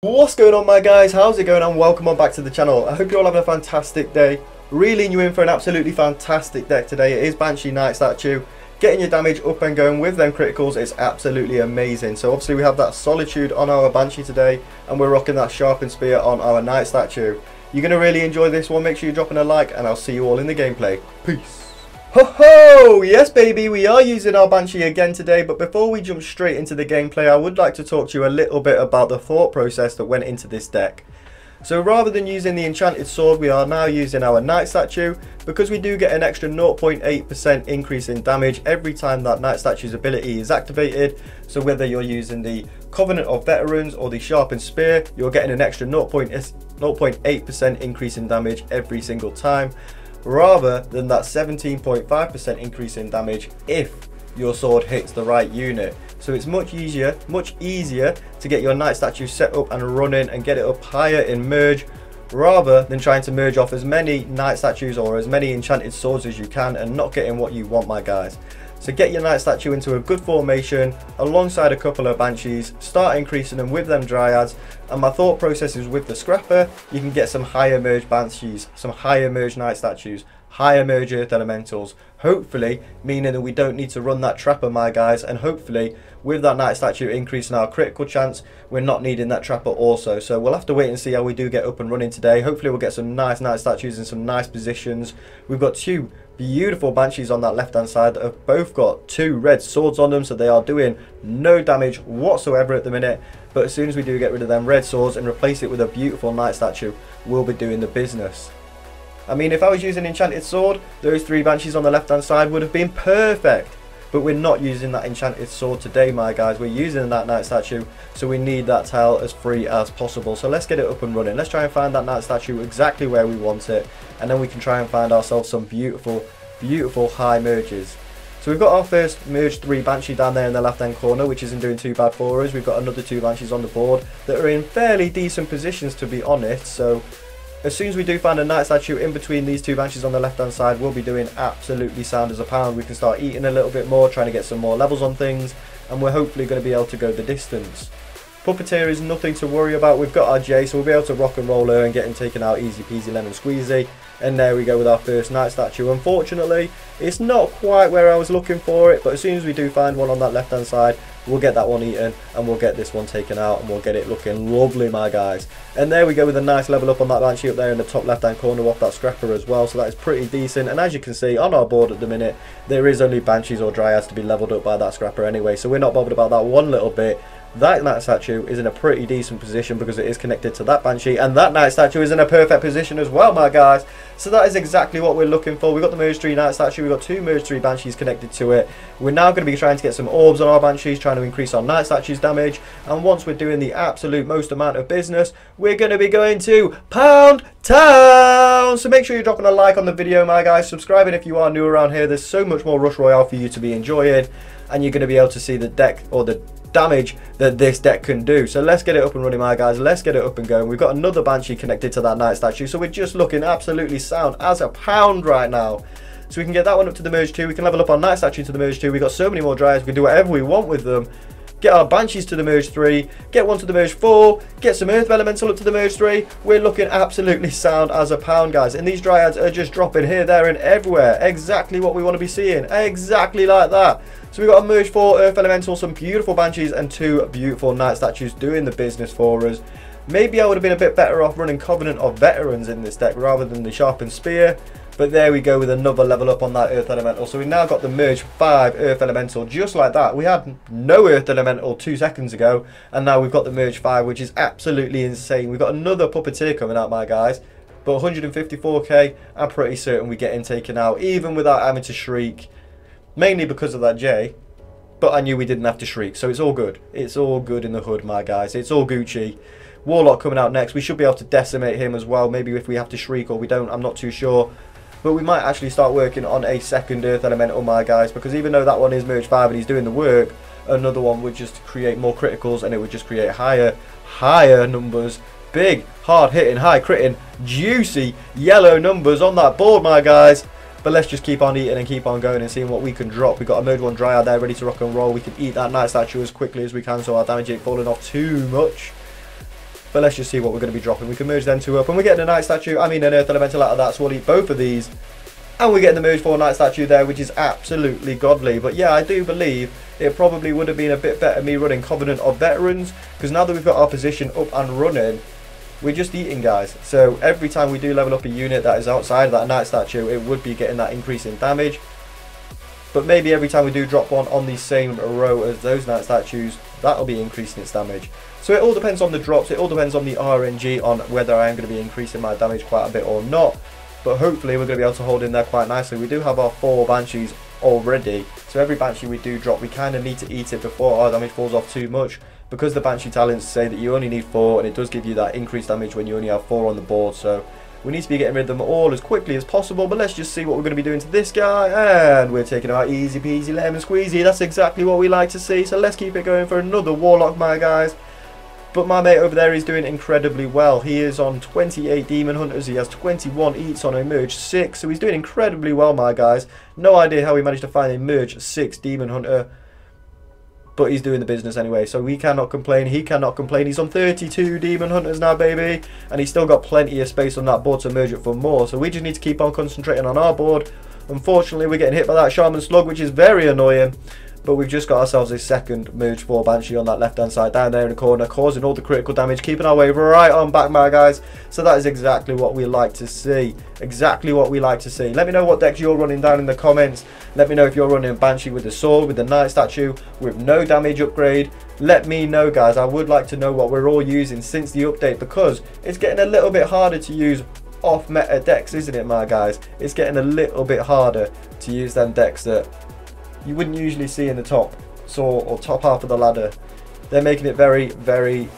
What's going on, my guys? How's it going, and welcome on back to the channel. I hope you're all having a fantastic day. Reeling you in for an absolutely fantastic deck today. It is Banshee Knight Statue. Getting your damage up and going with them criticals is absolutely amazing. So obviously we have that Solitude on our Banshee today, and we're rocking that Sharpened Spear on our Knight Statue. You're going to really enjoy this one. Make sure you're dropping a like, and I'll see you all in the gameplay. Peace. Ho ho! Yes baby, we are using our Banshee again today, but before we jump straight into the gameplay, I would like to talk to you a little bit about the thought process that went into this deck. So rather than using the Enchanted Sword, we are now using our Knight Statue, because we do get an extra 0.8% increase in damage every time that Knight Statue's ability is activated. So whether you're using the Covenant of Veterans or the Sharpened Spear, you're getting an extra 0.8% increase in damage every single time, rather than that 17.5% increase in damage if your sword hits the right unit. So it's much easier to get your Knight Statue set up and running and get it up higher in merge, rather than trying to merge off as many Knight Statues or as many Enchanted Swords as you can and not getting what you want, my guys. So get your Knight Statue into a good formation alongside a couple of Banshees, start increasing them with them Dryads, and my thought process is with the Scrapper, you can get some higher merge Banshees, some higher merge Knight Statues, higher merge Earth Elementals, hopefully meaning that we don't need to run that Trapper, my guys, and hopefully with that Knight Statue increasing our critical chance, we're not needing that Trapper also. So we'll have to wait and see how we do get up and running today. Hopefully we'll get some nice Knight Statues in some nice positions. We've got two beautiful Banshees on that left hand side that have both got two red swords on them, so they are doing no damage whatsoever at the minute. But as soon as we do get rid of them red swords and replace it with a beautiful Knight Statue, we'll be doing the business. I mean, if I was using Enchanted Sword, those three Banshees on the left hand side would have been perfect. But we're not using that Enchanted Sword today, my guys. We're using that Knight Statue, so we need that tile as free as possible. So let's get it up and running. Let's try and find that Knight Statue exactly where we want it, and then we can try and find ourselves some beautiful, beautiful high merges. So we've got our first merge 3 Banshee down there in the left hand corner, which isn't doing too bad for us. We've got another 2 Banshees on the board that are in fairly decent positions, to be honest. So as soon as we do find a Knight Statue in between these 2 Banshees on the left hand side, we'll be doing absolutely sound as a pound. We can start eating a little bit more, trying to get some more levels on things, and we're hopefully going to be able to go the distance. Puppeteer is nothing to worry about. We've got our J, so we'll be able to rock and roll her and get him taken out easy peasy lemon squeezy. And there we go with our first Knight Statue. Unfortunately, it's not quite where I was looking for it, but as soon as we do find one on that left hand side, we'll get that one eaten and we'll get this one taken out and we'll get it looking lovely, my guys. And there we go with a nice level up on that Banshee up there in the top left hand corner off that Scrapper as well, so that is pretty decent. And as you can see on our board at the minute, there is only Banshees or Dryads to be leveled up by that Scrapper anyway, so we're not bothered about that one little bit. That Knight Statue is in a pretty decent position because it is connected to that Banshee, and that Knight Statue is in a perfect position as well, my guys. So that is exactly what we're looking for. We've got the merge 3 Knight Statue, we've got 2 merge 3 Banshees connected to it. We're now going to be trying to get some orbs on our Banshees, trying to increase our Knight Statue's damage, and once we're doing the absolute most amount of business, we're going to be going to Pound Town. So make sure you're dropping a like on the video, my guys, subscribing if you are new around here. There's so much more Rush Royale for you to be enjoying, and you're going to be able to see the deck, or the damage that this deck can do. So let's get it up and running, my guys. Let's get it up and going. We've got another Banshee connected to that Knight Statue, so we're just looking absolutely sound as a pound right now. So we can get that one up to the merge 2. We can level up our Knight Statue to the merge 2. We've got so many more Dryads. We can do whatever we want with them. Get our Banshees to the merge 3, get one to the merge 4, get some Earth Elemental up to the merge 3. We're looking absolutely sound as a pound, guys. And these Dryads are just dropping here, there and everywhere. Exactly what we want to be seeing. Exactly like that. So we've got a merge 4 Earth Elemental, some beautiful Banshees, and 2 beautiful Knight Statues doing the business for us. Maybe I would have been a bit better off running Covenant of Veterans in this deck rather than the Sharpened Spear. But there we go with another level up on that Earth Elemental. So we've now got the merge 5 Earth Elemental just like that. We had no Earth Elemental 2 seconds ago, and now we've got the merge 5, which is absolutely insane. We've got another Puppeteer coming out, my guys. But 154k, I'm pretty certain we get him taken out, even without having to shriek. Mainly because of that J. But I knew we didn't have to shriek, so it's all good. It's all good in the hood, my guys. It's all Gucci. Warlock coming out next. We should be able to decimate him as well. Maybe if we have to shriek or we don't, I'm not too sure. But we might actually start working on a second Earth Elemental, my guys, because even though that one is merge 5 and he's doing the work, another one would just create more criticals, and it would just create higher numbers, big, hard hitting, high critting, juicy yellow numbers on that board, my guys. But let's just keep on eating and keep on going and seeing what we can drop. We've got a merge 1 Dryad there ready to rock and roll. We can eat that Knight Statue as quickly as we can so our damage ain't falling off too much. But let's just see what we're going to be dropping. We can merge them two up. And we're getting a Knight Statue, I mean an Earth Elemental out of that, so we'll eat both of these. And we're getting the merge 4 Knight Statue there, which is absolutely godly. But yeah, I do believe it probably would have been a bit better me running Covenant of Veterans, because now that we've got our position up and running, we're just eating, guys. So every time we do level up a unit that is outside of that Knight Statue, it would be getting that increase in damage. But maybe every time we do drop one on the same row as those Knight Statues, that'll be increasing its damage. So it all depends on the drops, it all depends on the RNG, on whether I am going to be increasing my damage quite a bit or not. But hopefully we're going to be able to hold in there quite nicely. We do have our 4 Banshees already, so every Banshee we do drop, we kind of need to eat it before our damage falls off too much, because the Banshee talents say that you only need 4, and it does give you that increased damage when you only have 4 on the board. So we need to be getting rid of them all as quickly as possible. But let's just see what we're going to be doing to this guy, and we're taking him out easy peasy lemon squeezy. That's exactly what we like to see. So let's keep it going for another Warlock, my guys. But my mate over there is doing incredibly well. He is on 28 Demon Hunters. He has 21 eats on a Merge 6. So he's doing incredibly well, my guys. No idea how he managed to find a Merge 6 Demon Hunter. But he's doing the business anyway. So we cannot complain. He cannot complain. He's on 32 Demon Hunters now, baby. And he's still got plenty of space on that board to merge it for more. So we just need to keep on concentrating on our board. Unfortunately, we're getting hit by that Shaman Slug, which is very annoying. But we've just got ourselves a second Merge 4 Banshee on that left hand side down there in the corner, causing all the critical damage, keeping our way right on back, my guys. So that is exactly what we like to see. Exactly what we like to see. Let me know what decks you're running down in the comments. Let me know if you're running Banshee with the sword, with the Knight Statue, with no damage upgrade. Let me know, guys. I would like to know what we're all using since the update, because it's getting a little bit harder to use off meta decks, isn't it, my guys? It's getting a little bit harder to use them decks that you wouldn't usually see in the top or top half of the ladder. They're making it very, very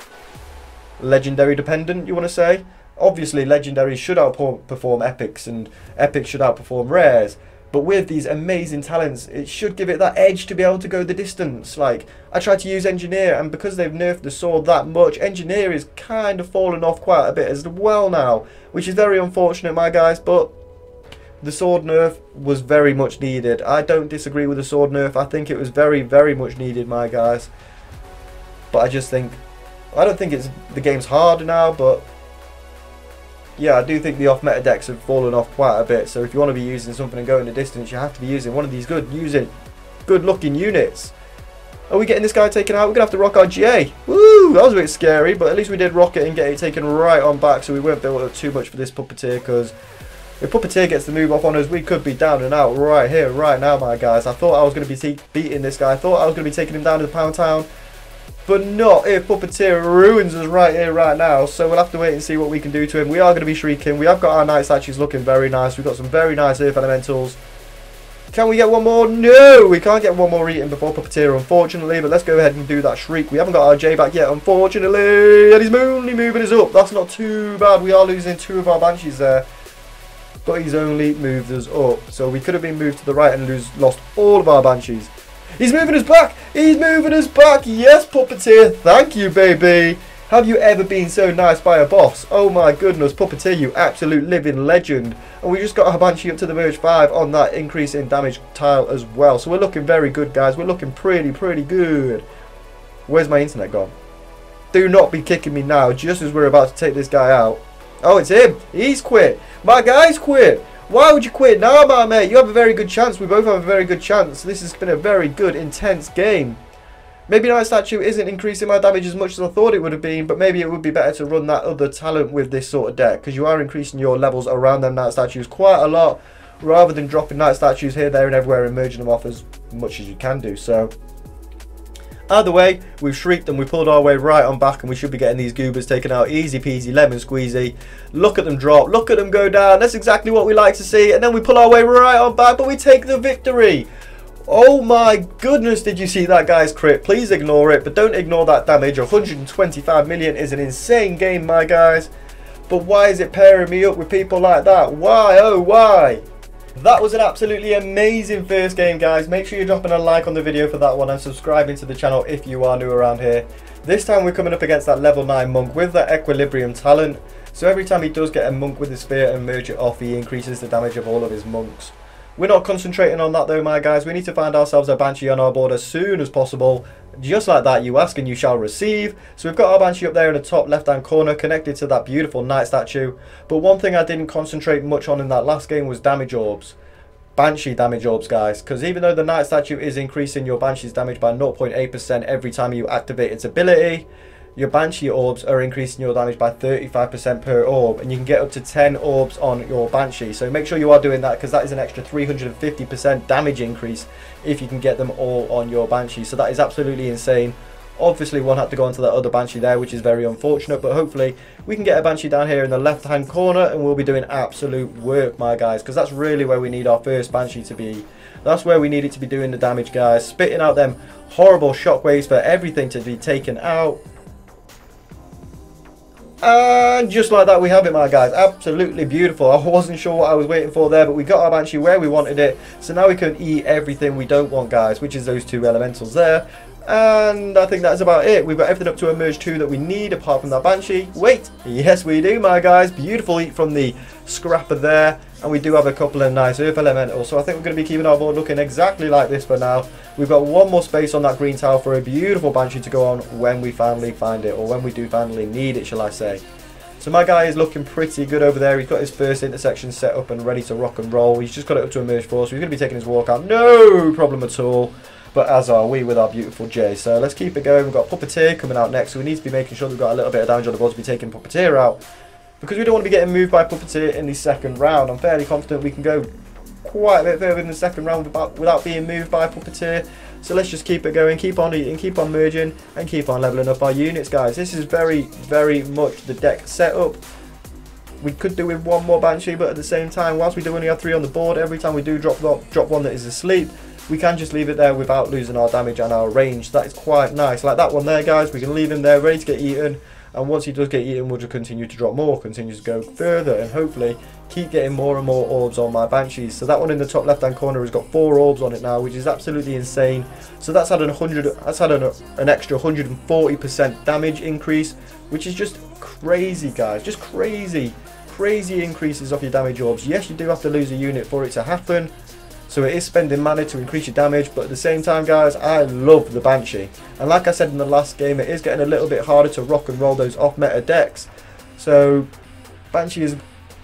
legendary dependent, you want to say. Obviously, legendaries should outperform epics, and epics should outperform rares. But with these amazing talents, it should give it that edge to be able to go the distance. Like, I tried to use Engineer, and because they've nerfed the sword that much, Engineer is kind of falling off quite a bit as well now, which is very unfortunate, my guys. But the sword nerf was very much needed. I don't disagree with the sword nerf. I think it was very, very much needed, my guys. But I don't think the game's harder now, but yeah, I do think the off-meta decks have fallen off quite a bit. So if you want to be using something and going the distance, you have to be using one of these good-looking units. Are we getting this guy taken out? We're going to have to rock our GA. Woo! That was a bit scary, but at least we did rock it and get it taken right on back, so we weren't built up too much for this Puppeteer, because if Puppeteer gets the move off on us, we could be down and out right here, right now, my guys. I thought I was going to be beating this guy. I thought I was going to be taking him down to the Pound Town. But not if Puppeteer ruins us right here, right now. So we'll have to wait and see what we can do to him. We are going to be shrieking. We have got our Knight Statues looking very nice. We've got some very nice Earth Elementals. Can we get one more? No, we can't get one more eaten before Puppeteer, unfortunately. But let's go ahead and do that shriek. We haven't got our J back yet, unfortunately. And he's only moving us up. That's not too bad. We are losing 2 of our Banshees there. But he's only moved us up. So we could have been moved to the right and lost all of our Banshees. He's moving us back. He's moving us back. Yes, Puppeteer. Thank you, baby. Have you ever been so nice by a boss? Oh my goodness, Puppeteer, you absolute living legend. And we just got our Banshee up to the Merge 5 on that increase in damage tile as well. So we're looking very good, guys. We're looking pretty good. Where's my internet gone? Do not be kicking me now, just as we're about to take this guy out. Oh, it's him. He's quit. My guy's quit. Why would you quit now, my mate? You have a very good chance. We both have a very good chance. This has been a very good, intense game. Maybe Knight Statue isn't increasing my damage as much as I thought it would have been, but maybe it would be better to run that other talent with this sort of deck, because you are increasing your levels around them Knight Statues quite a lot, rather than dropping Knight Statues here, there and everywhere and merging them off as much as you can do. So either way, we've shrieked and we pulled our way right on back, and we should be getting these goobers taken out easy peasy lemon squeezy. Look at them drop, look at them go down. That's exactly what we like to see. And then we pull our way right on back, but we take the victory. Oh my goodness, did you see that guy's crit? Please ignore it, but don't ignore that damage. 125 million is an insane game, my guys. But why is it pairing me up with people like that? Why, oh why? That was an absolutely amazing first game, guys. Make sure you're dropping a like on the video for that one and subscribing to the channel if you are new around here. This time we're coming up against that level 9 monk with that Equilibrium talent. So every time he does get a monk with his spear and merge it off, he increases the damage of all of his monks. We're not concentrating on that though, my guys. We need to find ourselves a Banshee on our board as soon as possible. Just like that, you ask and you shall receive. So we've got our Banshee up there in the top left hand corner, connected to that beautiful Knight statue. But one thing I didn't concentrate much on in that last game was damage orbs. Banshee damage orbs, guys, because even though the Knight statue is increasing your Banshee's damage by 0.8% every time you activate its ability, your Banshee orbs are increasing your damage by 35% per orb, and you can get up to 10 orbs on your Banshee. So make sure you are doing that, because that is an extra 350% damage increase if you can get them all on your Banshee. So that is absolutely insane. Obviously one had to go onto that other Banshee there, which is very unfortunate, but hopefully we can get a Banshee down here in the left hand corner and we'll be doing absolute work, my guys, because that's really where we need our first Banshee to be. That's where we need it to be doing the damage, guys, spitting out them horrible shockwaves for everything to be taken out. And just like that we have it, my guys. Absolutely beautiful. I wasn't sure what I was waiting for there, but we got our Banshee where we wanted it. So now we can eat everything we don't want, guys, which is those two elementals there. And I think that's about it. We've got everything up to emerge 2 that we need, apart from that Banshee. Wait, yes we do, my guys. Beautiful eat from the scrapper there. And we do have a couple of nice earth elementals. So I think we're going to be keeping our board looking exactly like this for now. We've got one more space on that green tile for a beautiful Banshee to go on when we finally find it. Or when we do finally need it, shall I say. So my guy is looking pretty good over there. He's got his first intersection set up and ready to rock and roll. He's just got it up to emerge 4. So he's going to be taking his walk out. No problem at all. But as are we with our beautiful J. So let's keep it going. We've got Puppeteer coming out next. So we need to be making sure we've got a little bit of damage on the board to be taking Puppeteer out. Because we don't want to be getting moved by Puppeteer in the second round. I'm fairly confident we can go quite a bit further in the second round without being moved by Puppeteer. So let's just keep it going, keep on eating, keep on merging, and keep on leveling up our units, guys. This is very, very much the deck setup. We could do with one more Banshee, but at the same time, whilst we do only have 3 on the board, every time we do drop one that is asleep, we can just leave it there without losing our damage and our range. That is quite nice. Like that one there, guys, we can leave him there ready to get eaten. And once he does get eaten, we'll just continue to drop more, continue to go further, and hopefully keep getting more and more orbs on my Banshees. So that one in the top left hand corner has got 4 orbs on it now, which is absolutely insane. So that's had an extra 140% damage increase, which is just crazy, guys. Just crazy increases off your damage orbs. Yes, you do have to lose a unit for it to happen. So it is spending mana to increase your damage, but at the same time, guys, I love the Banshee. And like I said in the last game, it is getting a little bit harder to rock and roll those off-meta decks. So Banshee is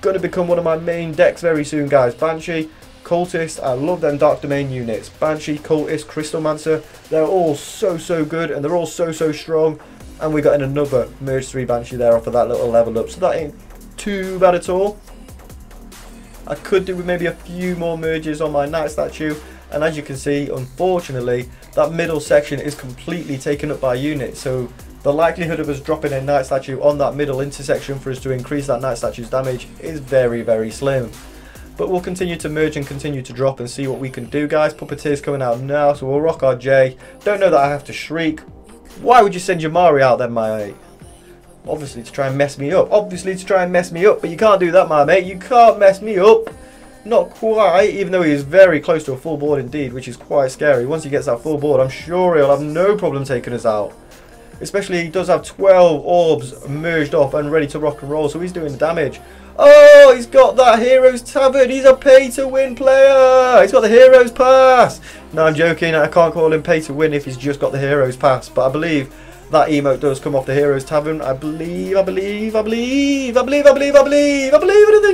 going to become one of my main decks very soon, guys. Banshee, Cultist, I love them Dark Domain units. Banshee, Cultist, Crystalmancer, they're all so good, and they're all so strong. And we got in another Merge 3 Banshee there off of that little level up, so that ain't too bad at all. I could do with maybe a few more merges on my Knight statue, and as you can see, unfortunately, that middle section is completely taken up by units, so the likelihood of us dropping a Knight statue on that middle intersection for us to increase that Knight statue's damage is very slim. But we'll continue to merge and continue to drop and see what we can do, guys. Puppeteer's coming out now, so we'll rock our J. Don't know that I have to shriek. Why would you send your Mari out then, my mate? Obviously to try and mess me up. But you can't do that, my mate. You can't mess me up. Not quite, even though he is very close to a full board indeed, which is quite scary. Once he gets that full board, I'm sure he'll have no problem taking us out. Especially he does have 12 orbs merged off and ready to rock and roll, so he's doing the damage. Oh, he's got that Heroes Tavern. He's a pay-to-win player. He's got the Heroes Pass. No, I'm joking. I can't call him pay-to-win if he's just got the Heroes Pass, but I believe that emote does come off the Heroes Tavern. I believe anything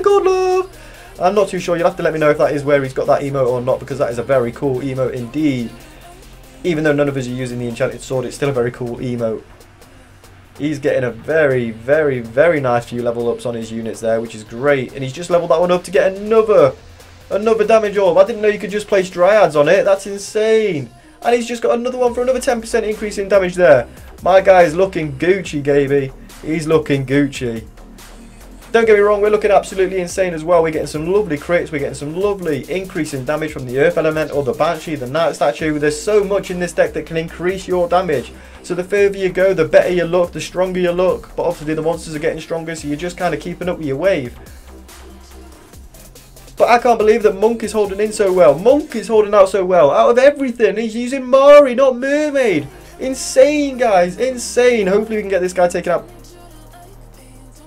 called love. I'm not too sure. You'll have to let me know if that is where he's got that emote or not, because that is a very cool emote indeed. Even though none of us are using the Enchanted Sword, it's still a very cool emote. He's getting a very nice few level ups on his units there, which is great. And he's just leveled that one up to get another damage orb. I didn't know you could just place Dryads on it. That's insane. And he's just got another one for another 10% increase in damage there. My guy is looking Gucci, Gaby. He's looking Gucci. Don't get me wrong, we're looking absolutely insane as well. We're getting some lovely crits. We're getting some lovely increase in damage from the Earth Elemental, the Banshee, the Knight Statue. There's so much in this deck that can increase your damage. So the further you go, the better you look, the stronger you look. But obviously the monsters are getting stronger, so you're just kind of keeping up with your wave. But I can't believe that Monk is holding in so well. Monk is holding out so well. Out of everything, he's using Mari, not Mermaid. Insane, guys. Insane. Hopefully we can get this guy taken out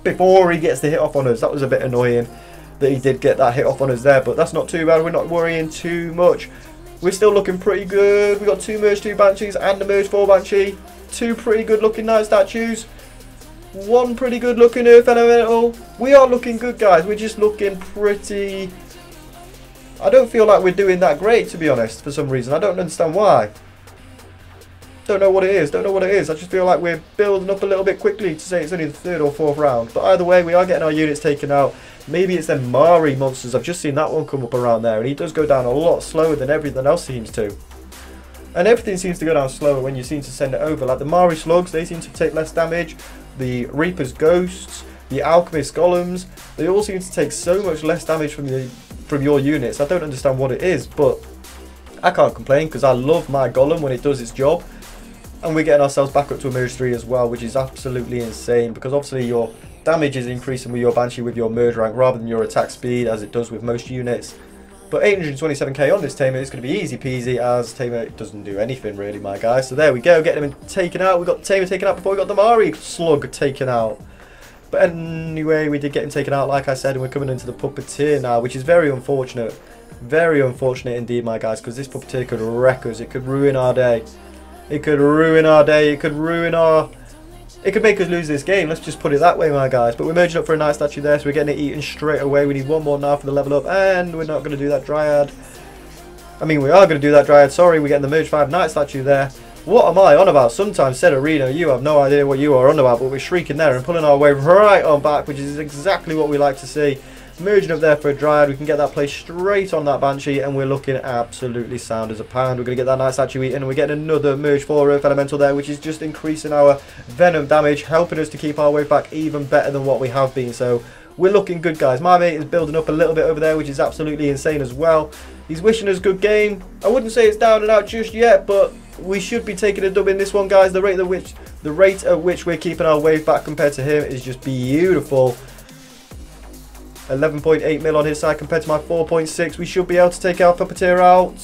before he gets the hit off on us. That was a bit annoying that he did get that hit off on us there, but that's not too bad. We're not worrying too much. We're still looking pretty good. We've got 2 merge 2 Banshees and a merge 4 Banshee. 2 pretty good looking Knight statues. 1 pretty good looking Earth Elemental. We are looking good, guys. We're just looking pretty... I don't feel like we're doing that great, to be honest, for some reason. I don't understand why. Don't know what it is. Don't know what it is. I just feel like we're building up a little bit quickly to say it's only the 3rd or 4th round. But either way, we are getting our units taken out. Maybe it's them Mari monsters. I've just seen that one come up around there. And he does go down a lot slower than everything else seems to. And everything seems to go down slower when you seem to send it over. Like the Mari Slugs, they seem to take less damage. The Reaper's Ghosts, the Alchemist Golems, they all seem to take so much less damage from your units. I don't understand what it is, but I can't complain because I love my Golem when it does its job. And we're getting ourselves back up to a Merge 3 as well, which is absolutely insane because obviously your damage is increasing with your Banshee with your Merge rank rather than your attack speed as it does with most units. But 827k on this Tamer is going to be easy peasy as Tamer doesn't do anything really, my guys. So there we go, getting him taken out. We got Tamer taken out before we got the Mari Slug taken out. But anyway, we did get him taken out like I said, and we're coming into the Puppeteer now, which is very unfortunate. Very unfortunate indeed, my guys, because this Puppeteer could wreck us. It could ruin our day. It could ruin our day. It could ruin our... It could make us lose this game. Let's just put it that way, my guys. But we're merging up for a Knight statue there, so we're getting it eaten straight away. We need 1 more now for the level up, and we're not going to do that Dryad. I mean, we are going to do that Dryad. Sorry, we're getting the merge 5 Knight statue there. What am I on about? Sometimes, Sederik, you have no idea what you are on about, but we're shrieking there and pulling our way right on back, which is exactly what we like to see. Merging up there for a Dryad, we can get that place straight on that Banshee, and we're looking absolutely sound as a pound. We're going to get that Knight statue eaten, and we're getting another merge 4 Earth Elemental there, which is just increasing our venom damage, helping us to keep our way back even better than what we have been. So we're looking good, guys. My mate is building up a little bit over there, which is absolutely insane as well. He's wishing us a good game. I wouldn't say it's down and out just yet, but we should be taking a dub in this one, guys. The rate at which we're keeping our wave back compared to him is just beautiful. 11.8 mil on his side compared to my 4.6. We should be able to take our Puppeteer out.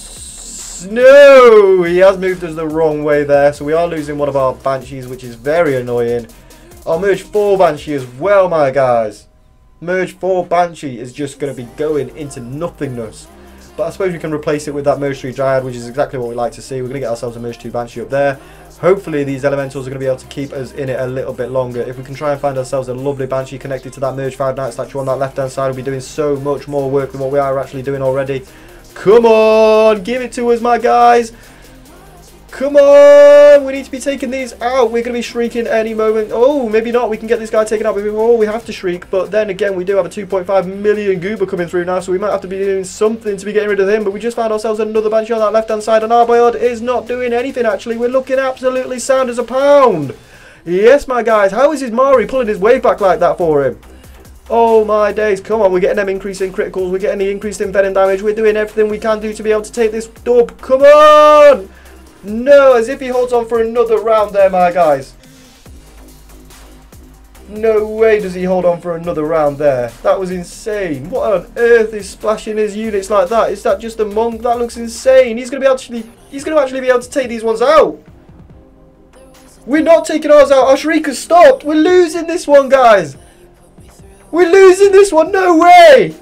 No! He has moved us the wrong way there. So we are losing one of our Banshees, which is very annoying. Our Merge 4 Banshee as well, my guys. Merge 4 Banshee is just going to be going into nothingness. But I suppose we can replace it with that Merge 3 Dryad, which is exactly what we like to see. We're going to get ourselves a Merge 2 Banshee up there. Hopefully these elementals are going to be able to keep us in it a little bit longer. If we can try and find ourselves a lovely Banshee connected to that Merge 5 Knight statue on that left hand side, we'll be doing so much more work than what we are actually doing already. Come on, give it to us, my guys. Come on, we need to be taking these out. We're going to be shrieking any moment. Oh, maybe not. We can get this guy taken out before we have to shriek. But then again, we do have a 2.5 million goober coming through now, so we might have to be doing something to be getting rid of him. But we just found ourselves another Banshee on that left-hand side, and our boyard is not doing anything, actually. We're looking absolutely sound as a pound. Yes, my guys. How is his Mari pulling his wave back like that for him? Oh, my days. Come on, we're getting them increase in criticals. We're getting the increase in venom damage. We're doing everything we can do to be able to take this dub. Come on! No, as if he holds on for another round there, my guys. No way does he hold on for another round there. That was insane. What on earth is splashing his units like that? Is that just a monk? That looks insane. He's going to actually be able to take these ones out. We're not taking ours out. Our Shriek has stopped. We're losing this one, guys. We're losing this one. No way.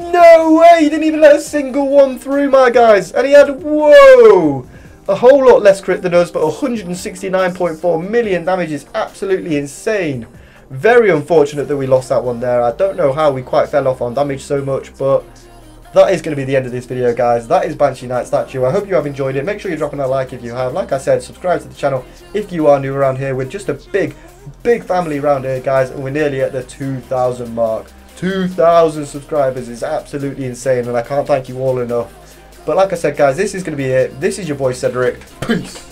No way. He didn't even let a single one through, my guys. And he had, whoa. A whole lot less crit than us, but 169.4 million damage is absolutely insane. Very unfortunate that we lost that one there. I don't know how we quite fell off on damage so much, but that is going to be the end of this video, guys. That is Banshee Knight Statue. I hope you have enjoyed it. Make sure you're dropping a like if you have. Like I said, subscribe to the channel if you are new around here. We're just a big family around here, guys, and we're nearly at the 2,000 mark. 2,000 subscribers is absolutely insane, and I can't thank you all enough. But like I said, guys, this is going to be it. This is your boy Sederik. Peace.